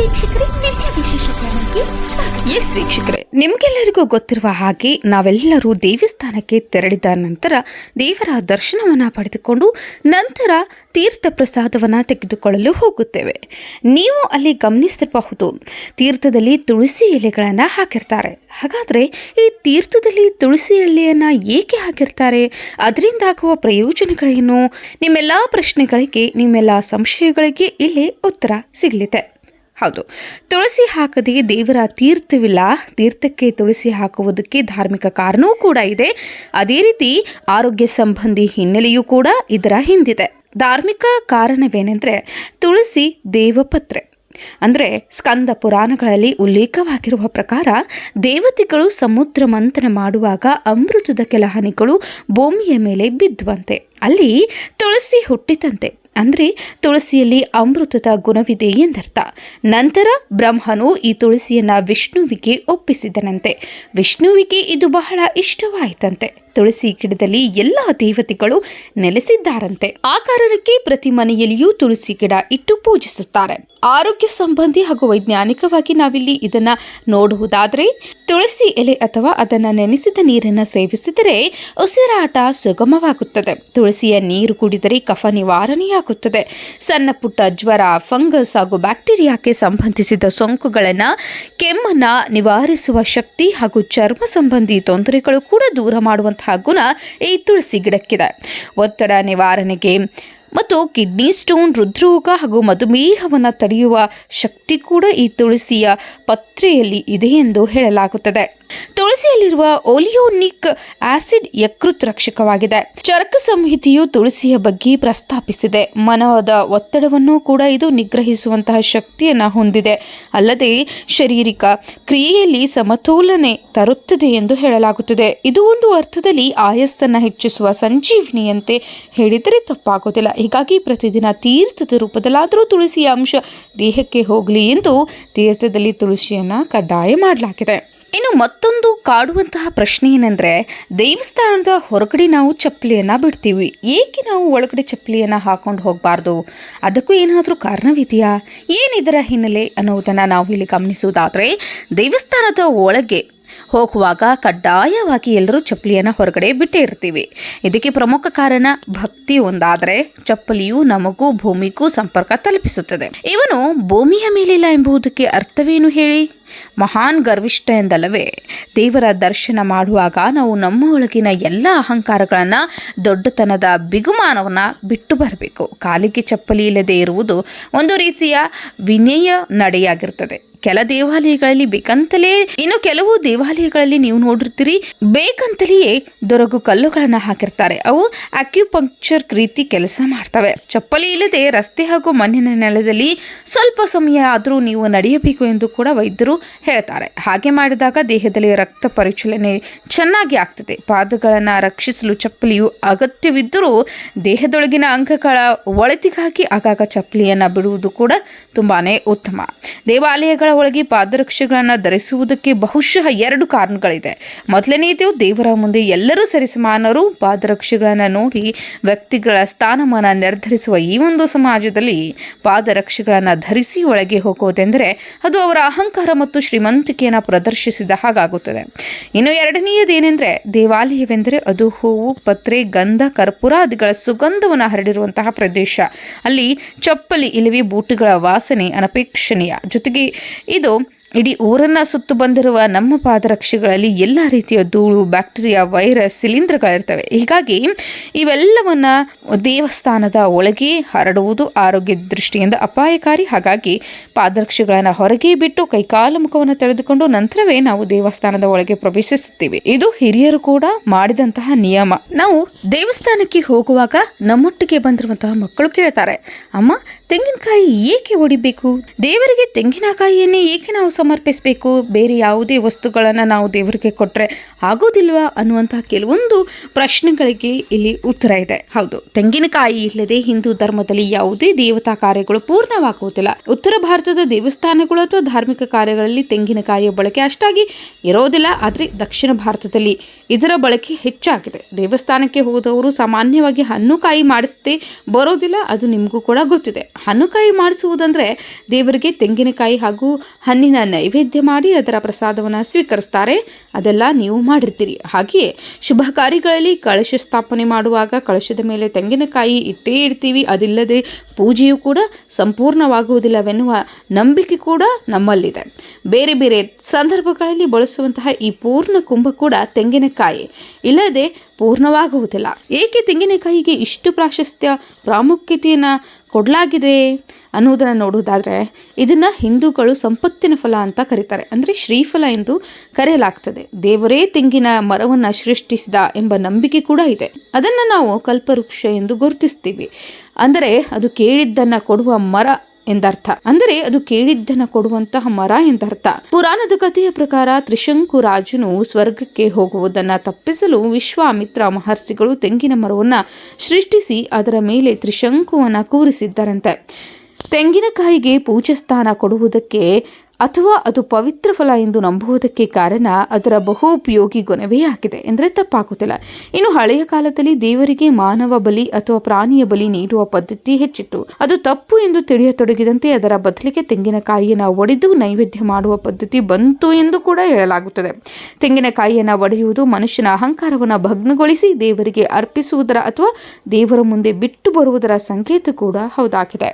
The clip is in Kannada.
ವೀಕ್ಷಕರೇ, ನಿತ್ಯ ವಿಶೇಷ ಕ್ರಮಕ್ಕೆ ಎಸ್ ವೀಕ್ಷಕರೇ, ನಿಮಗೆಲ್ಲರಿಗೂ ಗೊತ್ತಿರುವ ಹಾಗೆ ನಾವೆಲ್ಲರೂ ದೇವಸ್ಥಾನಕ್ಕೆ ತೆರಳಿದ ನಂತರ ದೇವರ ದರ್ಶನವನ್ನು ಪಡೆದುಕೊಂಡು ನಂತರ ತೀರ್ಥ ಪ್ರಸಾದವನ್ನು ತೆಗೆದುಕೊಳ್ಳಲು ಹೋಗುತ್ತೇವೆ. ನೀವು ಅಲ್ಲಿ ಗಮನಿಸಿರಬಹುದು, ತೀರ್ಥದಲ್ಲಿ ತುಳಸಿ ಎಲೆಗಳನ್ನು ಹಾಕಿರ್ತಾರೆ. ಹಾಗಾದರೆ ಈ ತೀರ್ಥದಲ್ಲಿ ತುಳಸಿ ಎಲೆಯನ್ನು ಏಕೆ ಹಾಕಿರ್ತಾರೆ? ಅದರಿಂದಾಗುವ ಪ್ರಯೋಜನಗಳೇನು? ನಿಮ್ಮೆಲ್ಲ ಪ್ರಶ್ನೆಗಳಿಗೆ, ನಿಮ್ಮೆಲ್ಲ ಸಂಶಯಗಳಿಗೆ ಇಲ್ಲಿ ಉತ್ತರ ಸಿಗಲಿದೆ. ಹೌದು, ತುಳಸಿ ಹಾಕದೆ ದೇವರ ತೀರ್ಥವಿಲ್ಲ. ತೀರ್ಥಕ್ಕೆ ತುಳಸಿ ಹಾಕುವುದಕ್ಕೆ ಧಾರ್ಮಿಕ ಕಾರಣವೂ ಕೂಡ ಇದೆ. ಅದೇ ರೀತಿ ಆರೋಗ್ಯ ಸಂಬಂಧಿ ಹಿನ್ನೆಲೆಯೂ ಕೂಡ ಇದರ ಹಿಂದಿದೆ. ಧಾರ್ಮಿಕ ಕಾರಣವೇನೆಂದರೆ ತುಳಸಿ ದೇವಪತ್ರೆ. ಅಂದರೆ ಸ್ಕಂದ ಪುರಾಣಗಳಲ್ಲಿ ಉಲ್ಲೇಖವಾಗಿರುವ ಪ್ರಕಾರ ದೇವತೆಗಳು ಸಮುದ್ರ ಮಂಥನ ಮಾಡುವಾಗ ಅಮೃತದ ಕೆಲ ಹನಿಗಳು ಭೂಮಿಯ ಮೇಲೆ ಬಿದ್ದುವಂತೆ ಅಲ್ಲಿ ತುಳಸಿ ಹುಟ್ಟಿತಂತೆ. ಅಂದರೆ ತುಳಸಿಯಲ್ಲಿ ಅಮೃತದ ಗುಣವಿದೆ ಎಂದರ್ಥ. ನಂತರ ಬ್ರಹ್ಮನು ಈ ತುಳಸಿಯನ್ನು ವಿಷ್ಣುವಿಗೆ ಒಪ್ಪಿಸಿದನಂತೆ. ವಿಷ್ಣುವಿಗೆ ಇದು ಬಹಳ ಇಷ್ಟವಾಯಿತಂತೆ. ತುಳಸಿ ಗಿಡದಲ್ಲಿ ಎಲ್ಲ ದೇವತೆಗಳು ನೆಲೆಸಿದ್ದಾರಂತೆ. ಆ ಕಾರಣಕ್ಕೆ ಪ್ರತಿ ಮನೆಯಲ್ಲಿಯೂ ತುಳಸಿ ಗಿಡ ಇಟ್ಟು ಪೂಜಿಸುತ್ತಾರೆ. ಆರೋಗ್ಯ ಸಂಬಂಧಿ ಹಾಗೂ ವೈಜ್ಞಾನಿಕವಾಗಿ ನಾವಿಲ್ಲಿ ಇದನ್ನ ನೋಡುವುದಾದರೆ, ತುಳಸಿ ಎಲೆ ಅಥವಾ ಅದನ್ನು ನೆನೆಸಿದ ನೀರನ್ನು ಸೇವಿಸಿದರೆ ಉಸಿರಾಟ ಸುಗಮವಾಗುತ್ತದೆ. ತುಳಸಿಯ ನೀರು ಕುಡಿದರೆ ಕಫ ನಿವಾರಣೆಯಾಗುತ್ತದೆ. ಸಣ್ಣ ಪುಟ್ಟ ಜ್ವರ, ಫಂಗಸ್ ಹಾಗೂ ಬ್ಯಾಕ್ಟೀರಿಯಾಕ್ಕೆ ಸಂಬಂಧಿಸಿದ ಸೋಂಕುಗಳನ್ನು, ಕೆಮ್ಮನ್ನು ನಿವಾರಿಸುವ ಶಕ್ತಿ ಹಾಗೂ ಚರ್ಮ ಸಂಬಂಧಿ ತೊಂದರೆಗಳು ಕೂಡ ದೂರ ಮಾಡುವಂತಹ ಗುಣ ಈ ತುಳಸಿ ಗಿಡಕ್ಕಿದೆ. ಒತ್ತಡ ನಿವಾರಣೆಗೆ ಮತ್ತು ಕಿಡ್ನಿ ಸ್ಟೋನ್, ಹೃದ್ರೋಗ ಹಾಗೂ ಮಧುಮೇಹವನ್ನು ತಡೆಯುವ ಶಕ್ತಿ ಕೂಡ ಈ ತುಳಸಿಯ ಪತ್ರೆಯಲ್ಲಿ ಇದೆ ಎಂದು ಹೇಳಲಾಗುತ್ತದೆ. ತುಳಸಿಯಲ್ಲಿರುವ ಓಲಿಯೋನಿಕ್ ಆಸಿಡ್ ಯಕೃತ್ ರಕ್ಷಕವಾಗಿದೆ. ಚರಕ ಸಂಹಿತೆಯು ತುಳಸಿಯ ಬಗ್ಗೆ ಪ್ರಸ್ತಾಪಿಸಿದೆ. ಮನದ ಒತ್ತಡವನ್ನು ಕೂಡ ಇದು ನಿಗ್ರಹಿಸುವಂತಹ ಶಕ್ತಿಯನ್ನು ಹೊಂದಿದೆ. ಅಲ್ಲದೆ ಶಾರೀರಿಕ ಕ್ರಿಯೆಯಲ್ಲಿ ಸಮತೋಲನೆ ತರುತ್ತದೆ ಎಂದು ಹೇಳಲಾಗುತ್ತದೆ. ಇದು ಒಂದು ಅರ್ಥದಲ್ಲಿ ಆಯಸ್ಸನ್ನು ಹೆಚ್ಚಿಸುವ ಸಂಜೀವಿನಿಯಂತೆ ಹೇಳಿದರೆ ತಪ್ಪಾಗುವುದಿಲ್ಲ. ಹೀಗಾಗಿ ಪ್ರತಿದಿನ ತೀರ್ಥದ ರೂಪದಲ್ಲಾದರೂ ತುಳಸಿಯ ಅಂಶ ದೇಹಕ್ಕೆ ಹೋಗಲಿ ಎಂದು ತೀರ್ಥದಲ್ಲಿ ತುಳಸಿಯನ್ನು ಕಡ್ಡಾಯ ಮಾಡಲಾಗಿದೆ. ಇನ್ನು ಮತ್ತೊಂದು ಕಾಡುವಂತಹ ಪ್ರಶ್ನೆ ಏನೆಂದರೆ, ದೇವಸ್ಥಾನದ ಹೊರಗಡೆ ನಾವು ಚಪ್ಪಲಿಯನ್ನು ಬಿಡ್ತೀವಿ, ಏಕೆ ನಾವು ಒಳಗಡೆ ಚಪ್ಪಲಿಯನ್ನು ಹಾಕೊಂಡು ಹೋಗಬಾರ್ದು? ಅದಕ್ಕೂ ಏನಾದರೂ ಕಾರಣವಿದೆಯಾ? ಏನಿದರ ಹಿನ್ನೆಲೆ ಅನ್ನೋದನ್ನು ನಾವು ಇಲ್ಲಿ ಗಮನಿಸುವುದಾದರೆ, ದೇವಸ್ಥಾನದ ಒಳಗೆ ಹೋಗುವಾಗ ಕಡ್ಡಾಯವಾಗಿ ಎಲ್ಲರೂ ಚಪ್ಪಲಿಯನ್ನು ಹೊರಗಡೆ ಬಿಟ್ಟೇ ಇರ್ತೀವಿ. ಇದಕ್ಕೆ ಪ್ರಮುಖ ಕಾರಣ ಭಕ್ತಿ ಒಂದಾದರೆ ಚಪ್ಪಲಿಯು ನಮಗೂ ಭೂಮಿಗೂ ಸಂಪರ್ಕ ತಲುಪಿಸುತ್ತದೆ. ಇವನು ಭೂಮಿಯ ಮೇಲಿಲ್ಲ ಎಂಬುದಕ್ಕೆ ಅರ್ಥವೇನು ಹೇಳಿ? ಮಹಾನ್ ಗರ್ವಿಷ್ಠ ಎಂದಲ್ಲವೇ? ದೇವರ ದರ್ಶನ ಮಾಡುವಾಗ ನಾವು ನಮ್ಮ ಒಳಗಿನ ಎಲ್ಲ ಅಹಂಕಾರಗಳನ್ನು, ದೊಡ್ಡತನದ ಬಿಗುಮಾನವನ್ನು ಬಿಟ್ಟು ಬರಬೇಕು. ಕಾಲಿಗೆ ಚಪ್ಪಲಿ ಇಲ್ಲದೆ ಇರುವುದು ಒಂದು ರೀತಿಯ ವಿನಯ ನಡೆಯಾಗಿರ್ತದೆ. ಕೆಲ ದೇವಾಲಯಗಳಲ್ಲಿ ಬೇಕಂತಲೇ, ಇನ್ನು ಕೆಲವು ದೇವಾಲಯಗಳಲ್ಲಿ ನೀವು ನೋಡಿರ್ತೀರಿ, ಬೇಕಂತಲೆಯೇ ದೊರಗು ಕಲ್ಲುಗಳನ್ನು ಹಾಕಿರ್ತಾರೆ. ಅವು ಅಕ್ಯುಪಂಕ್ಚರ್ ರೀತಿ ಕೆಲಸ ಮಾಡ್ತವೆ. ಚಪ್ಪಲಿ ಇಲ್ಲದೆ ರಸ್ತೆ ಹಾಗೂ ಮಣ್ಣಿನ ನೆಲದಲ್ಲಿ ಸ್ವಲ್ಪ ಸಮಯ ಆದರೂ ನೀವು ನಡೆಯಬೇಕು ಎಂದು ಕೂಡ ವೈದ್ಯರು ಹೇಳ್ತಾರೆ. ಹಾಗೆ ಮಾಡಿದಾಗ ದೇಹದಲ್ಲಿ ರಕ್ತ ಪರಿಚಲನೆ ಚೆನ್ನಾಗಿ ಆಗ್ತದೆ. ಪಾದಗಳನ್ನು ರಕ್ಷಿಸಲು ಚಪ್ಪಲಿಯು ಅಗತ್ಯವಿದ್ದರೂ ದೇಹದೊಳಗಿನ ಅಂಗಗಳ ಒಳಿತಿಗಾಗಿ ಆಗಾಗ ಚಪ್ಪಲಿಯನ್ನು ಬಿಡುವುದು ಕೂಡ ತುಂಬಾನೇ ಉತ್ತಮ. ದೇವಾಲಯಗಳ ಒಳಗೆ ಪಾದರಕ್ಷೆಗಳನ್ನು ಧರಿಸುವುದಕ್ಕೆ ಬಹುಶಃ 2 ಕಾರಣಗಳಿದೆ. ಮೊದಲನೆಯದು, ದೇವರ ಮುಂದೆ ಎಲ್ಲರೂ ಸರಿಸಮಾನರು. ಪಾದರಕ್ಷೆಗಳನ್ನು ನೋಡಿ ವ್ಯಕ್ತಿಗಳ ಸ್ಥಾನಮಾನ ನಿರ್ಧರಿಸುವ ಈ ಒಂದು ಸಮಾಜದಲ್ಲಿ ಪಾದರಕ್ಷೆಗಳನ್ನು ಧರಿಸಿ ಒಳಗೆ ಹೋಗುವುದೆಂದರೆ ಅದು ಅವರ ಅಹಂಕಾರ ಮತ್ತು ಶ್ರೀಮಂತಿಕೆಯನ್ನು ಪ್ರದರ್ಶಿಸಿದ ಹಾಗಾಗುತ್ತದೆ. ಇನ್ನು ಎರಡನೆಯದೇನೆಂದರೆ, ದೇವಾಲಯವೆಂದರೆ ಅದು ಹೂವು, ಪತ್ರೆ, ಗಂಧ, ಕರ್ಪೂರಾದಿಗಳ ಸುಗಂಧವನ್ನು ಹರಡಿರುವಂತಹ ಪ್ರದೇಶ. ಅಲ್ಲಿ ಚಪ್ಪಲಿ ಇಲ್ಲವೇ ಬೂಟುಗಳ ವಾಸನೆ ಅನಪೇಕ್ಷಣೀಯ. ಜೊತೆಗೆ ಇದು ಇಡೀ ಊರನ್ನು ಸುತ್ತು ಬಂದಿರುವ ನಮ್ಮ ಪಾದರಕ್ಷೆಗಳಲ್ಲಿ ಎಲ್ಲ ರೀತಿಯ ಧೂಳು, ಬ್ಯಾಕ್ಟೀರಿಯಾ, ವೈರಸ್, ಶಿಲೀಂಧ್ರಗಳಿರ್ತವೆ. ಹೀಗಾಗಿ ಇವೆಲ್ಲವನ್ನ ದೇವಸ್ಥಾನದ ಒಳಗೆ ಹರಡುವುದು ಆರೋಗ್ಯ ದೃಷ್ಟಿಯಿಂದ ಅಪಾಯಕಾರಿ. ಹಾಗಾಗಿ ಪಾದರಕ್ಷೆಗಳನ್ನು ಹೊರಗೆ ಬಿಟ್ಟು ಕೈಕಾಲು ಮುಖವನ್ನು ತೆಗೆದುಕೊಂಡು ನಂತರವೇ ನಾವು ದೇವಸ್ಥಾನದ ಒಳಗೆ ಪ್ರವೇಶಿಸುತ್ತೇವೆ. ಇದು ಹಿರಿಯರು ಕೂಡ ಮಾಡಿದಂತಹ ನಿಯಮ. ನಾವು ದೇವಸ್ಥಾನಕ್ಕೆ ಹೋಗುವಾಗ ನಮ್ಮೊಟ್ಟಿಗೆ ಬಂದಿರುವಂತಹ ಮಕ್ಕಳು ಕೇಳ್ತಾರೆ, ಅಮ್ಮ ತೆಂಗಿನಕಾಯಿ ಏಕೆ ಹೊಡಿಬೇಕು? ದೇವರಿಗೆ ತೆಂಗಿನಕಾಯಿಯನ್ನೇ ಏಕೆ ನಾವು ಸಮರ್ಪಿಸಬೇಕು, ಬೇರೆ ಯಾವುದೇ ವಸ್ತುಗಳನ್ನು ನಾವು ದೇವರಿಗೆ ಕೊಟ್ಟರೆ ಆಗೋದಿಲ್ವಾ ಅನ್ನುವಂತಹ ಕೆಲವೊಂದು ಪ್ರಶ್ನೆಗಳಿಗೆ ಇಲ್ಲಿ ಉತ್ತರ ಇದೆ. ಹೌದು, ತೆಂಗಿನಕಾಯಿ ಇಲ್ಲದೆ ಹಿಂದೂ ಧರ್ಮದಲ್ಲಿ ಯಾವುದೇ ದೇವತಾ ಕಾರ್ಯಗಳು ಪೂರ್ಣವಾಗುವುದಿಲ್ಲ. ಉತ್ತರ ಭಾರತದ ದೇವಸ್ಥಾನಗಳು ಅಥವಾ ಧಾರ್ಮಿಕ ಕಾರ್ಯಗಳಲ್ಲಿ ತೆಂಗಿನಕಾಯಿಯ ಬಳಕೆ ಅಷ್ಟಾಗಿ ಇರೋದಿಲ್ಲ. ಆದರೆ ದಕ್ಷಿಣ ಭಾರತದಲ್ಲಿ ಇದರ ಬಳಕೆ ಹೆಚ್ಚಾಗಿದೆ. ದೇವಸ್ಥಾನಕ್ಕೆ ಹೋದವರು ಸಾಮಾನ್ಯವಾಗಿ ಹಣ್ಣುಕಾಯಿ ಮಾಡಿಸದೆ ಬರೋದಿಲ್ಲ, ಅದು ನಿಮಗೂ ಕೂಡ ಗೊತ್ತಿದೆ. ಹಣ್ಣುಕಾಯಿ ಮಾಡಿಸುವುದಂದ್ರೆ ದೇವರಿಗೆ ತೆಂಗಿನಕಾಯಿ ಹಾಗೂ ಹಣ್ಣಿನ ನೈವೇದ್ಯ ಮಾಡಿ ಅದರ ಪ್ರಸಾದವನ್ನು ಸ್ವೀಕರಿಸ್ತಾರೆ. ಅದೆಲ್ಲ ನೀವು ಮಾಡಿರ್ತೀರಿ. ಹಾಗೆಯೇ ಶುಭ ಕಾರ್ಯಗಳಲ್ಲಿ ಕಳಶ ಸ್ಥಾಪನೆ ಮಾಡುವಾಗ ಕಳಶದ ಮೇಲೆ ತೆಂಗಿನಕಾಯಿ ಇಟ್ಟೇ ಇಡ್ತೀವಿ. ಅದಿಲ್ಲದೆ ಪೂಜೆಯು ಕೂಡ ಸಂಪೂರ್ಣವಾಗುವುದಿಲ್ಲವೆನ್ನುವ ನಂಬಿಕೆ ಕೂಡ ನಮ್ಮಲ್ಲಿದೆ. ಬೇರೆ ಬೇರೆ ಸಂದರ್ಭಗಳಲ್ಲಿ ಬಳಸುವಂತಹ ಈ ಪೂರ್ಣ ಕುಂಭ ಕೂಡ ತೆಂಗಿನಕಾಯಿ ಇಲ್ಲದೆ ಪೂರ್ಣವಾಗುವುದಿಲ್ಲ. ಏಕೆ ತೆಂಗಿನಕಾಯಿಗೆ ಇಷ್ಟು ಪ್ರಾಮುಖ್ಯತೆಯನ್ನು ಕೊಡಲಾಗಿದೆ ಅನ್ನೋದನ್ನು ನೋಡುವುದಾದರೆ, ಇದನ್ನು ಹಿಂದೂಗಳು ಸಂಪತ್ತಿನ ಫಲ ಅಂತ ಕರೀತಾರೆ. ಅಂದರೆ ಶ್ರೀಫಲ ಎಂದು ಕರೆಯಲಾಗ್ತದೆ. ದೇವರೇ ತೆಂಗಿನ ಮರವನ್ನು ಸೃಷ್ಟಿಸಿದ ಎಂಬ ನಂಬಿಕೆ ಕೂಡ ಇದೆ. ಅದನ್ನು ನಾವು ಕಲ್ಪವೃಕ್ಷ ಎಂದು ಗುರುತಿಸ್ತೀವಿ. ಅಂದರೆ ಅದು ಕೇಳಿದ್ದನ್ನು ಕೊಡುವ ಮರ ಎಂದರ್ಥ. ಅಂದರೆ ಅದು ಕೇಳಿದ್ದನ್ನು ಕೊಡುವಂತಹ ಮರ ಎಂದರ್ಥ. ಪುರಾಣದ ಕಥೆಯ ಪ್ರಕಾರ ತ್ರಿಶಂಕು ರಾಜನು ಸ್ವರ್ಗಕ್ಕೆ ಹೋಗುವುದನ್ನು ತಪ್ಪಿಸಲು ವಿಶ್ವಾಮಿತ್ರ ಮಹರ್ಷಿಗಳು ತೆಂಗಿನ ಮರವನ್ನು ಸೃಷ್ಟಿಸಿ ಅದರ ಮೇಲೆ ತ್ರಿಶಂಕುವನ್ನು ಕೂರಿಸಿದ್ದರಂತೆ. ತೆಂಗಿನಕಾಯಿಗೆ ಪೂಜಾ ಸ್ಥಾನ ಕೊಡುವುದಕ್ಕೆ ಅಥವಾ ಅದು ಪವಿತ್ರ ಫಲ ಎಂದು ನಂಬುವುದಕ್ಕೆ ಕಾರಣ ಅದರ ಬಹುಪಯೋಗಿ ಗುಣವೇ ಆಗಿದೆ ಎಂದರೆ ತಪ್ಪಾಗುತ್ತಿಲ್ಲ. ಇನ್ನು ಹಳೆಯ ಕಾಲದಲ್ಲಿ ದೇವರಿಗೆ ಮಾನವ ಬಲಿ ಅಥವಾ ಪ್ರಾಣಿಯ ಬಲಿ ನೀಡುವ ಪದ್ಧತಿ ಹೆಚ್ಚಿತ್ತು. ಅದು ತಪ್ಪು ಎಂದು ತಿಳಿಯತೊಡಗಿದಂತೆ ಅದರ ಬದಲಿಗೆ ತೆಂಗಿನಕಾಯಿಯನ್ನು ಒಡೆದು ನೈವೇದ್ಯ ಮಾಡುವ ಪದ್ಧತಿ ಬಂತು ಎಂದು ಕೂಡ ಹೇಳಲಾಗುತ್ತದೆ. ತೆಂಗಿನಕಾಯಿಯನ್ನು ಒಡೆಯುವುದು ಮನುಷ್ಯನ ಅಹಂಕಾರವನ್ನು ಭಗ್ನಗೊಳಿಸಿ ದೇವರಿಗೆ ಅರ್ಪಿಸುವುದರ ಅಥವಾ ದೇವರ ಮುಂದೆ ಬಿಟ್ಟು ಬರುವುದರ ಸಂಕೇತ ಕೂಡ ಹೌದಾಗಿದೆ.